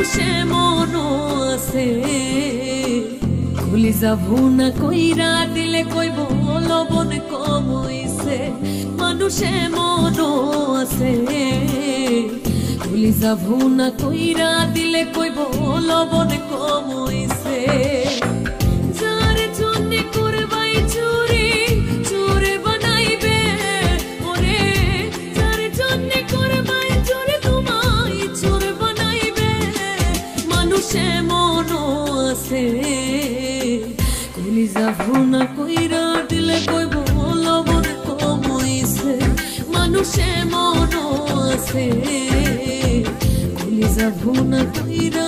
মানুষে মনো আছে ভুলি যাবো না কইরা দিলে কইব লবণ কম হইছে মানুষে মনো আছে ভুলি যাবো না কইরা দিলে কইব লবণ কম হইছে যার জন্য করবাই চুরি চোরে বানাইবে ওরে যার জন্য করবাই চুরি তোমায় চোর বানাইবে মানুষে মনো আছে কইলি যাবো না কইরা দিলে কইব লবণ কম হইছে মানুষে মনো আছে কইলি যাবো না কইরা